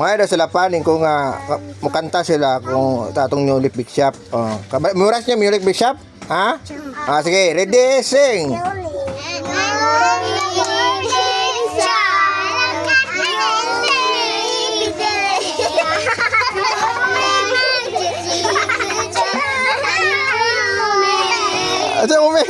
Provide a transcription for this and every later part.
Mga daw sila paning kung mukanta sila kung tatong New Leaf Big Shop. Oh, muras niya New Leaf Big Shop? Ha? Sige, ready, sing. Ito mo may.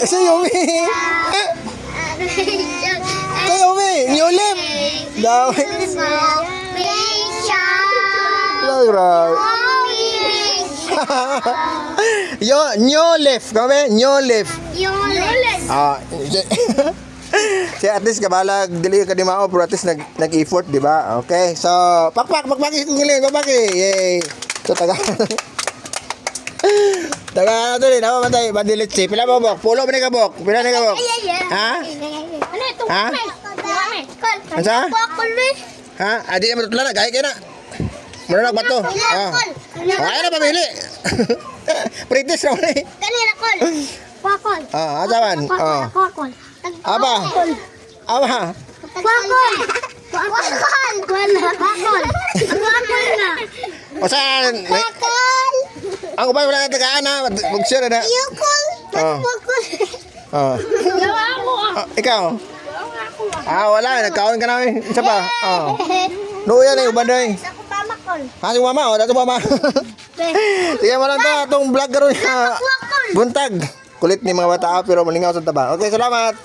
Yumi. Yumi, New Leaf. Daw. Right. New Leaf, kami New Leaf. Si at least kabalag dili ka di mao pero at least nag-effort, di ba? Okay. So, pakpak kung giling, pakpak. Yay. So taga. Taga to din, ako matay, bandilit si. Pila mo bok? Pulo ba ni ka bok? Pila ni ka bok? Ha? Ano ito? Ha? Ansa? Ha? Adi mo tutla na, gay kay na. Muna nagbato. Ay na pamili. Practice raw ni. Kanina kol. Pakol. Asaban. Pakol. Aba. Aba. Pakol. Pakol. Pakol. Pakol na. Osan. Pakol. Ang ubay wala na tagaan ha. Mag-share na. Yukol. Pakol. Yawa ako Ikaw? Wala. Nagkaon ka namin. Isa pa. Nuya na yung uban na eh. Ako pa makol. Si mama. Dato mama. Sige mo lang to. Itong vlog karoon. Buntag. Kulit ni mga bata pero malingaw sa taba. Okay, salamat.